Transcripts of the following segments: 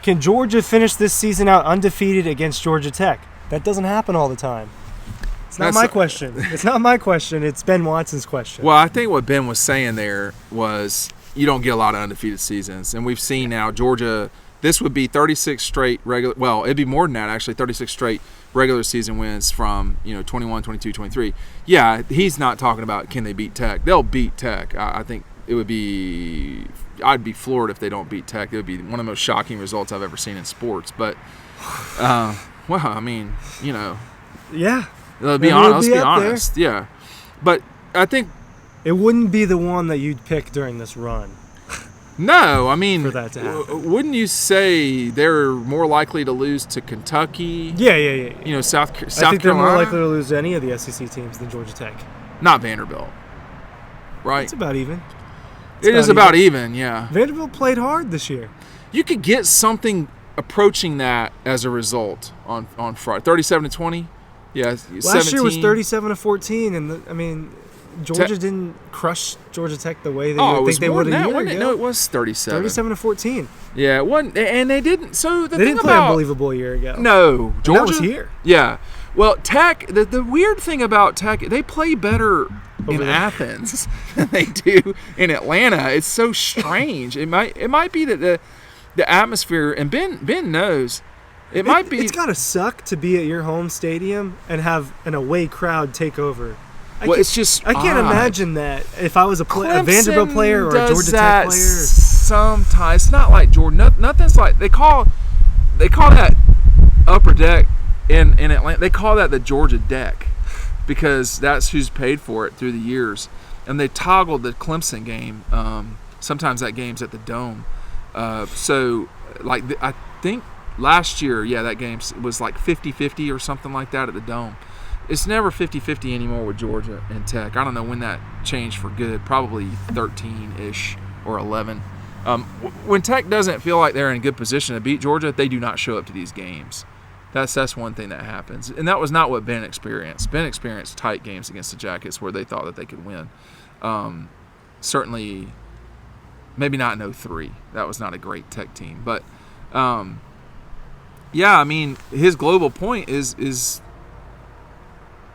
Can Georgia finish this season out undefeated against Georgia Tech? That doesn't happen all the time. It's not my question. It's not my question. It's Ben Watson's question. Well, I think what Ben was saying there was you don't get a lot of undefeated seasons. And we've seen now Georgia, this would be 36 straight regular – well, it'd be more than that actually, 36 straight regular season wins from 21, 22, 23. Yeah, he's not talking about can they beat Tech. They'll beat Tech. I think it would be – I'd be floored if they don't beat Tech. It would be one of the most shocking results I've ever seen in sports. But, well, I mean, Yeah. Let's be honest. Yeah. But I think it wouldn't be the one that you'd pick during this run. No, I mean, for that to happen. Wouldn't you say they're more likely to lose to Kentucky? Yeah. South I think Carolina? they're more likely to lose to any of the SEC teams than Georgia Tech. Not Vanderbilt, right? It's about even. It is about even, yeah. Vanderbilt played hard this year. You could get something approaching that as a result on Friday. 37-20? Yeah, Last 17. year was 37-14, and Georgia didn't crush Georgia Tech the way they would think they would a year ago. No, it was 37. 37-14. Yeah, it wasn't, and they didn't. So they didn't play unbelievable a year ago. No, Georgia that was here. Yeah, well, Tech. The weird thing about Tech, they play better in Athens than they do in Atlanta. It's so strange. It might be that the atmosphere, and Ben knows. It might be. It's gotta suck to be at your home stadium and have an away crowd take over. It's just I can't imagine that if I was a Vanderbilt player or a Georgia Tech player. Sometimes it's not like Jordan. Nothing's like they call that upper deck in Atlanta. They call that the Georgia deck because that's who's paid for it through the years. And they toggled the Clemson game. Sometimes that game's at the Dome. So I think. Last year, that game was like 50-50 or something like that at the Dome. It's never 50-50 anymore with Georgia and Tech. I don't know when that changed for good, probably 13-ish or 11. When Tech doesn't feel like they're in a good position to beat Georgia, they do not show up to these games. That's one thing that happens. And that was not what Ben experienced. Ben experienced tight games against the Jackets where they thought that they could win. Certainly, maybe not in 2003. That was not a great Tech team. But yeah, I mean, his global point is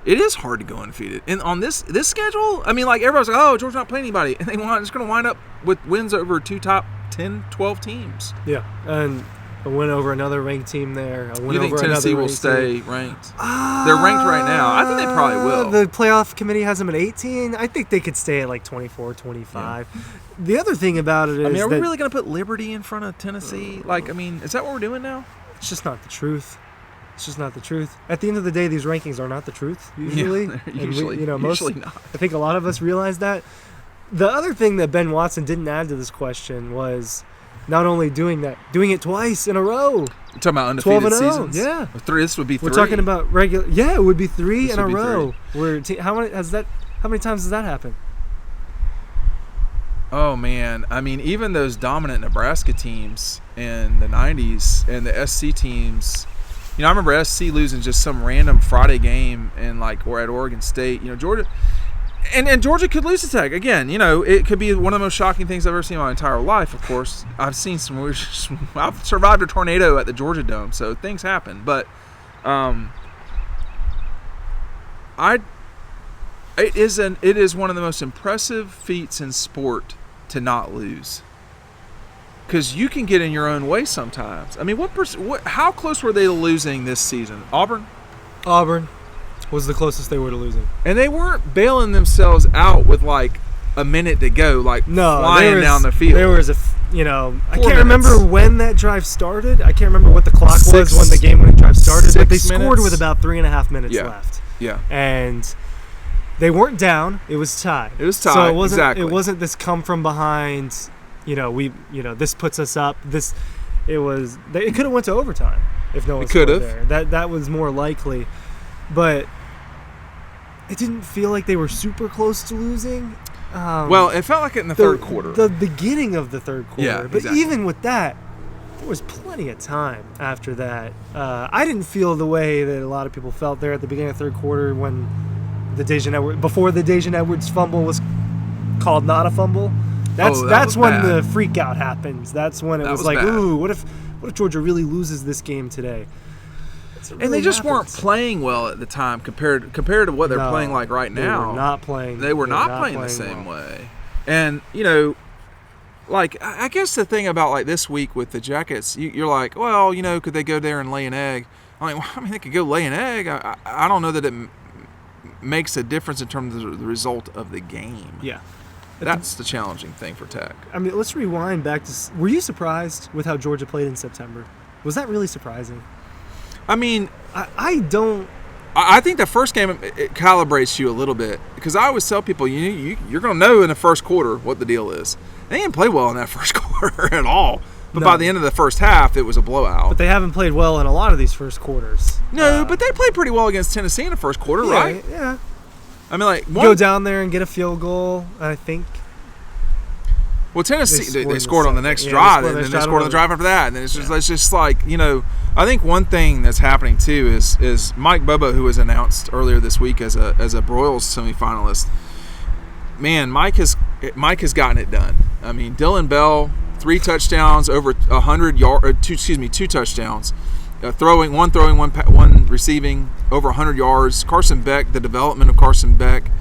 it is hard to go undefeated. And on this schedule, I mean, like, everybody's like, oh, Georgia's not playing anybody. And it's going to wind up with wins over two top 10, 12 teams. Yeah, and a win over another ranked team there. You think Tennessee will stay ranked? They're ranked right now. I think they probably will. The playoff committee has them at 18. I think they could stay at like 24, 25. Yeah. The other thing about it is are we really going to put Liberty in front of Tennessee? Is that what we're doing now? It's just not the truth. It's just not the truth. At the end of the day, these rankings are not the truth, usually. Yeah, usually not. I think a lot of us realize that. The other thing that Ben Watson didn't add to this question was not only doing it twice in a row. You're talking about undefeated seasons? Yeah. This would be 3. We're talking about regular. Yeah, it would be 3 in a row. How many times has that happened? Oh, man. I mean, even those dominant Nebraska teams in the 90s and the SC teams, I remember SC losing just some random Friday game or at Oregon State. Georgia and Georgia could lose to Tech. Again, it could be one of the most shocking things I've ever seen in my entire life, of course. I've survived a tornado at the Georgia Dome, so things happen. But it is one of the most impressive feats in sport to not lose, because you can get in your own way sometimes. I mean, how close were they to losing this season? Auburn was the closest they were to losing, and they weren't bailing themselves out with like a minute to go, flying down the field. There was I can't remember when that drive started. I can't remember what the clock was when the game-winning drive started, but they scored with about 3.5 minutes left. Yeah, and they weren't down. It was tied. So it wasn't this come from behind. This puts us up. It could have went to overtime if no one scored there. That was more likely, but it didn't feel like they were super close to losing. Well, it felt like it in the third quarter. The beginning of the third quarter. Yeah, but exactly. Even with that, there was plenty of time after that. I didn't feel the way that a lot of people felt there at the beginning of the third quarter when before the Dejan Edwards fumble was called not a fumble. That's when the freak out happens. That's when it was like, bad. Ooh, what what if Georgia really loses this game today? And they just weren't playing well at the time compared to what they're playing like right now. They were not playing. They were not playing the same way. And, you know, like, I guess the thing about, like, this week with the Jackets, you're like, well, you know, could they go there and lay an egg? I'm like, well, I mean, they could go lay an egg. I don't know that it makes a difference in terms of the result of the game. Yeah. That's the challenging thing for Tech. I mean, let's rewind back to, were you surprised with how Georgia played in September? Was that really surprising? I mean, I don't. I think the first game, it calibrates you a little bit, because I always tell people, you're going to know in the first quarter what the deal is. They didn't play well in that first quarter at all. But by the end of the first half, it was a blowout. But they haven't played well in a lot of these first quarters. No, but they played pretty well against Tennessee in the first quarter, right? Yeah. I mean, like, go down there and get a field goal, I think. Well, Tennessee, they scored on the next drive, and then they scored on the drive after that. And then it's just like, you know, I think one thing that's happening too is Mike Bobo, who was announced earlier this week as a Broyles semifinalist. Man, Mike has gotten it done. I mean, Dylan Bell, 3 touchdowns, over 100 yards. 2 touchdowns. One receiving, over 100 yards. Carson Beck, the development of Carson Beck.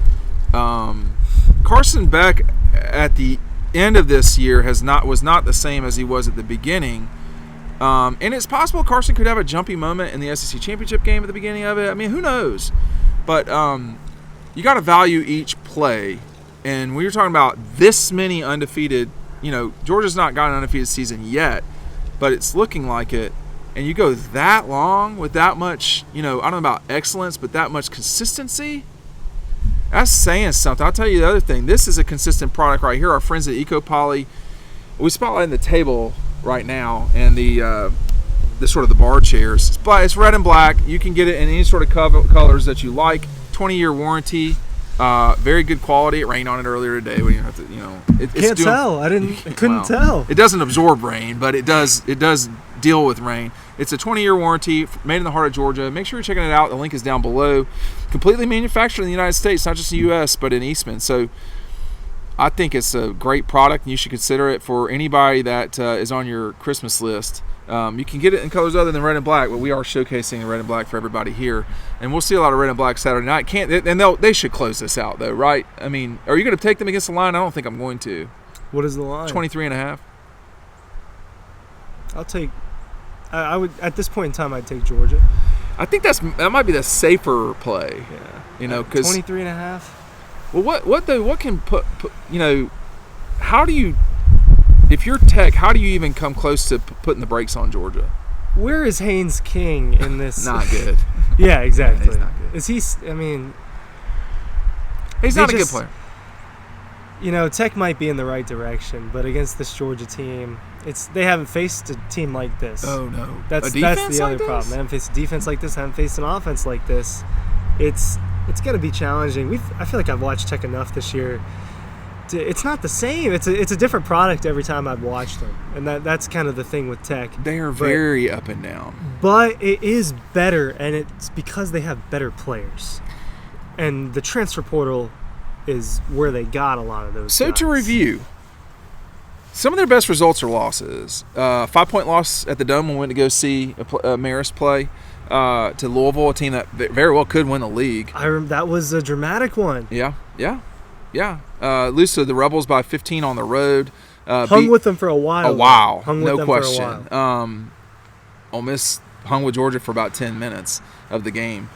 Carson Beck at the end of this year was not the same as he was at the beginning. And it's possible Carson could have a jumpy moment in the SEC championship game at the beginning of it. I mean, who knows? But you got to value each play. And when you're talking about this many undefeated, you know, Georgia's not got an undefeated season yet, but it's looking like it. And you go that long with that much, you know, I don't know about excellence, but that much consistency, that's saying something. I'll tell you the other thing. This is a consistent product right here. Our friends at EcoPoly, we spotlight the table right now, and the sort of the bar chairs. It's red and black. You can get it in any sort of colors that you like. 20-year warranty. Very good quality. It rained on it earlier today. We have to, you know, can't tell. I couldn't tell. It doesn't absorb rain, but it does deal with rain. It's a 20-year warranty, made in the heart of Georgia. Make sure you're checking it out. The link is down below. Completely manufactured in the United States, not just the U.S., but in Eastman. So I think it's a great product, and you should consider it for anybody that is on your Christmas list. You can get it in colors other than red and black, but we are showcasing the red and black for everybody here. And we'll see a lot of red and black Saturday night. They should close this out, though, right? I mean, are you going to take them against the line? I don't think I'm going to. What is the line? 23.5. I'll take. I would, at this point in time, I'd take Georgia. I think that might be the safer play. Yeah. You know, because 23.5. Well, what can put you know, how do you, if you're Tech, how do you even come close to putting the brakes on Georgia? Where is Haynes King in this? Not good. Yeah, exactly. Yeah, he's not good. Is he? I mean, he's not a good player. You know, Tech might be in the right direction, but against this Georgia team, they haven't faced a team like this. Oh no, that's the other problem. They haven't faced a defense like this. Haven't faced an offense like this. It's going to be challenging. I feel like I've watched Tech enough this year. It's not the same. It's a different product every time I've watched them, and that's kind of the thing with Tech. They are very up and down. But it is better, and it's because they have better players, and the transfer portal is where they got a lot of those. So guys. To review, some of their best results are losses. 5-point loss at the Dome when we went to go see Marist play to Louisville, a team that very well could win the league. That was a dramatic one. Yeah. Lose to the Rebels by 15 on the road. Hung with them for a while. No question. Ole Miss hung with Georgia for about 10 minutes of the game.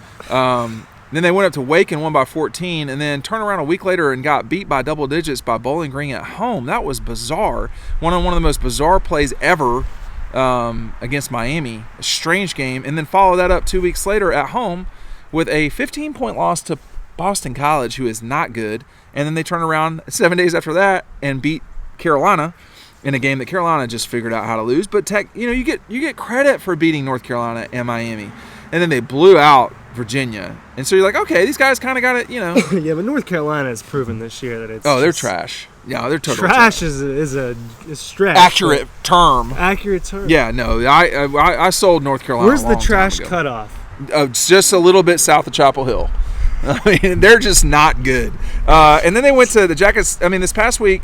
Then they went up to Wake and won by 14, and then turned around a week later and got beat by double digits by Bowling Green at home. That was bizarre. One of the most bizarre plays ever against Miami. A strange game. And then follow that up 2 weeks later at home with a 15-point loss to Boston College, who is not good. And then they turn around 7 days after that and beat Carolina in a game that Carolina just figured out how to lose. But Tech, you know, you get credit for beating North Carolina and Miami. And then they blew out Virginia. And so you're like, okay, these guys kind of got it, you know. Yeah, but North Carolina has proven this year that it's they're trash. Yeah, they're total trash. is a stretch. Accurate term. Yeah, no, I sold North Carolina. Where's the trash cutoff? Just a little bit south of Chapel Hill. I mean, they're just not good. And then they went to the Jackets. I mean, this past week,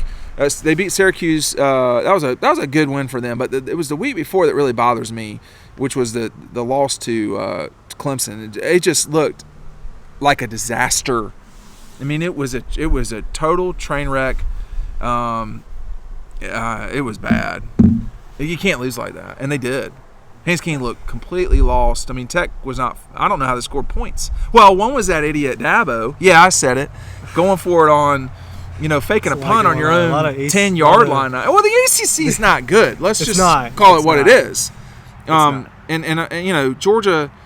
They beat Syracuse. That was a good win for them. But it was the week before that really bothers me, which was the loss to Clemson. It just looked like a disaster. I mean, it was a total train wreck. It was bad. You can't lose like that, and they did. Haynes King looked completely lost. I mean, Tech was not – I don't know how they scored points. Well, one was that idiot Dabo. Yeah, I said it. Going for it on, faking a punt on your own 10-yard line. Well, the ACC is not good. Let's just call it what it is. And Georgia –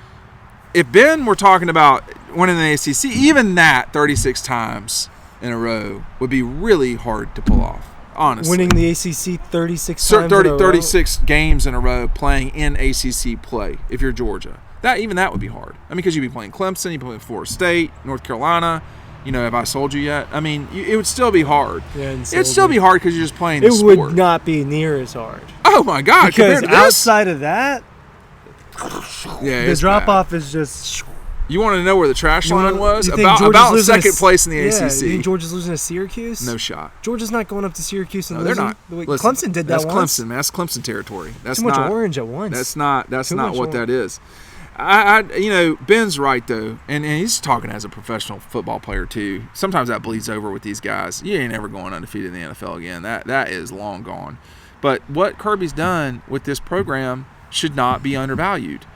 if Ben were talking about winning the ACC, even that 36 times in a row would be really hard to pull off. Honestly. Winning the ACC 36 times 36 games in a row playing in ACC play if you're Georgia. That would be hard. I mean, because you'd be playing Clemson, you'd be playing Florida State, North Carolina. Have I sold you yet? I mean, it would still be hard. Yeah, it'd still be hard because you're just playing the sport. It would not be near as hard. Oh, my God. Because outside of that, the drop-off is just... You want to know where the trash line was? About second place in the ACC. You think Georgia's losing to Syracuse? No shot. Georgia's not going up to Syracuse and losing. They're not. Listen, Clemson did that that's once. Clemson, man. That's Clemson territory. That's too much orange at once. That's not what that is. Ben's right though, and he's talking as a professional football player too. Sometimes that bleeds over with these guys. You ain't ever going undefeated in the NFL again. That is long gone. But what Kirby's done with this program should not be undervalued.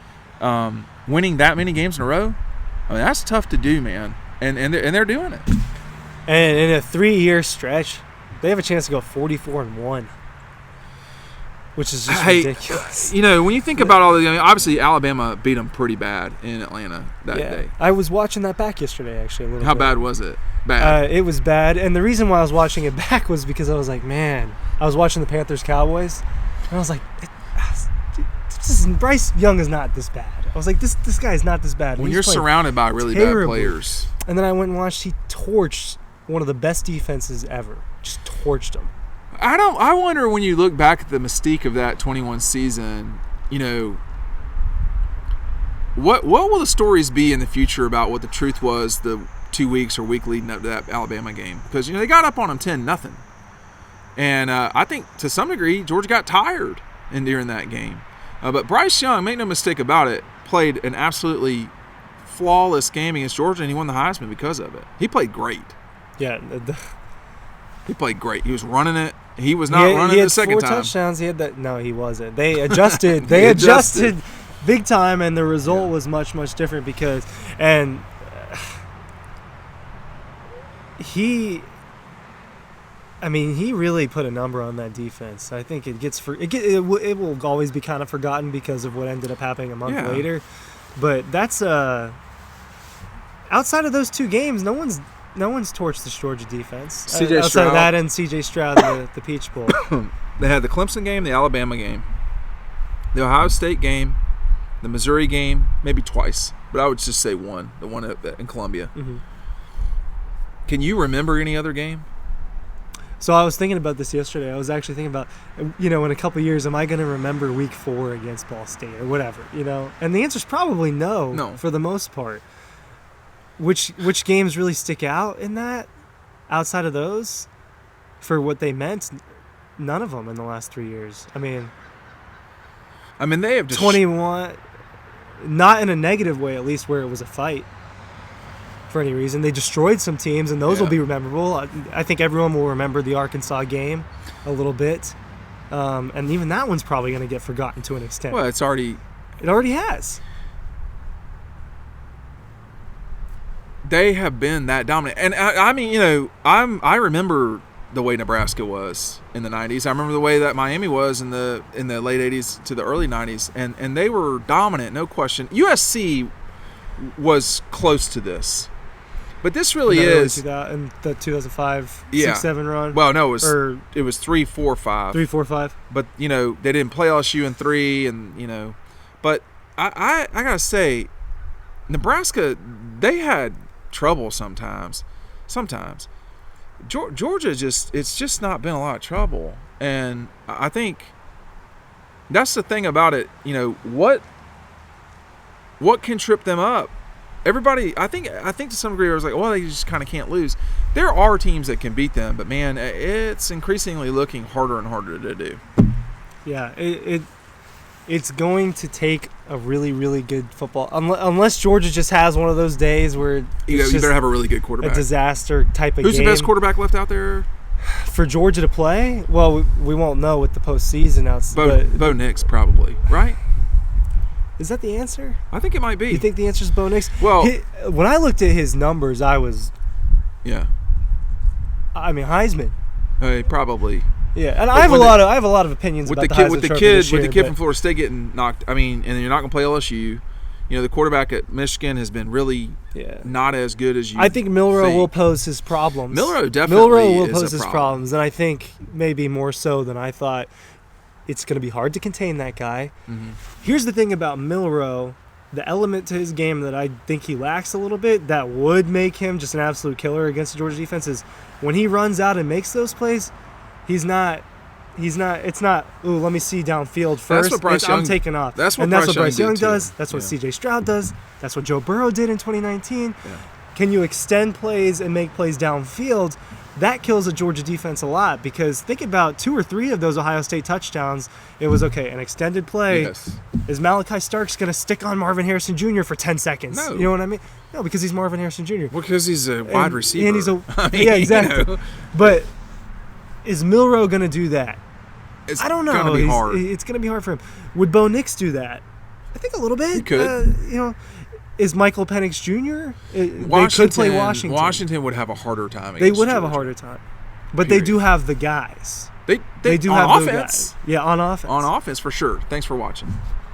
Winning that many games in a row, I mean, that's tough to do, man. And they're doing it. And in a 3-year stretch, they have a chance to go 44-1, which is just ridiculous. When you think about all the, obviously Alabama beat them pretty bad in Atlanta that day. I was watching that back yesterday, actually. How bad was it? Bad. It was bad, and the reason why I was watching it back was because I was like, man, I was watching the Panthers-Cowboys, and I was like, Bryce Young is not this bad. I was like, this guy is not this bad. When you're surrounded by really bad players. And then I went and watched. He torched one of the best defenses ever. Just torched him. I wonder when you look back at the mystique of that 21 season, what will the stories be in the future about what the truth was the 2 weeks or week leading up to that Alabama game? Because, they got up on them 10-0. And I think to some degree Georgia got tired during that game. But Bryce Young, make no mistake about it, played an absolutely flawless game against Georgia, and he won the Heisman because of it. He played great. Yeah. He played great. He was running it. He was not running the second time. He had 4 touchdowns. He had that. No, he wasn't. They adjusted. They adjusted big time, and the result was much, much different because – and he – I mean, he really put a number on that defense. I think it will always be kind of forgotten because of what ended up happening a month later. But that's outside of those 2 games, no one's torched the Georgia defense. Outside of that and C.J. Stroud, the Peach Bowl. They had the Clemson game, the Alabama game, the Ohio State game, the Missouri game, maybe twice, but I would just say one, the one in Columbia. Mm-hmm. Can you remember any other game? So I was thinking about this yesterday. I was actually thinking about, in a couple of years, am I going to remember Week 4 against Ball State or whatever, And the answer is probably no, for the most part. Which games really stick out in that? Outside of those, for what they meant, none of them in the last 3 years. I mean, they have just 21, not in a negative way, at least where it was a fight. For any reason, they destroyed some teams, and those will be memorable. I think everyone will remember the Arkansas game a little bit, and even that one's probably going to get forgotten to an extent. Well, it already has. They have been that dominant, and I remember the way Nebraska was in the 90s. I remember the way that Miami was in the late 80s to the early 90s, and they were dominant, no question. USC was close to this. But this really is in the 2005 6-7 run. Well, no, it was 3-4-5. 3-4-5. But they didn't play LSU in 3, and But I gotta say, Nebraska, they had trouble sometimes. Georgia it's just not been a lot of trouble, and I think that's the thing about it. What can trip them up? Everybody, I think to some degree, I was like, well, they just kind of can't lose. There are teams that can beat them, but man, it's increasingly looking harder and harder to do. Yeah, it's going to take a really, really good football, unless Georgia just has one of those days where you better have a really good quarterback. A disaster type of Who's game. the best quarterback left out there? For Georgia to play? Well, we won't know with the postseason out. Bo Nix, probably, right? Is that the answer? I think it might be. You think the answer is Bo Nix? Well, when I looked at his numbers, I was... Yeah. I mean, Heisman. Probably. Yeah, and I have a lot of opinions about the Heisman Trophy with the kid from Florida State getting knocked. I mean, and you're not going to play LSU. You know, the quarterback at Michigan has been really not as good as you. I think Milroe will pose his problems. Milroe will pose his problems, and I think maybe more so than I thought. It's going to be hard to contain that guy. Mm-hmm. Here's the thing about Milroe. The element to his game that I think he lacks a little bit that would make him just an absolute killer against the Georgia defense is when he runs out and makes those plays, it's not, ooh, let me see downfield first. That's what Bryce Young, I'm taking off. That's what Bryce Young does. That's what C.J. Stroud does. That's what Joe Burrow did in 2019. Yeah. Can you extend plays and make plays downfield? That kills a Georgia defense a lot because think about 2 or 3 of those Ohio State touchdowns. It was, okay, an extended play. Yes. Is Malachi Starks going to stick on Marvin Harrison Jr. for 10 seconds? No. You know what I mean? No, because he's Marvin Harrison Jr. Well, because he's a wide receiver. And he's yeah, exactly. You know. But is Milroe going to do that? I don't know. It's going to be hard. It's going to be hard for him. Would Bo Nix do that? I think a little bit. He could. Is Michael Penix Jr.? They could play Washington. Washington would have a harder time. They would have a harder time. But They do have the guys. They do have offense. Those guys. Yeah, on offense. On offense, for sure. Thanks for watching.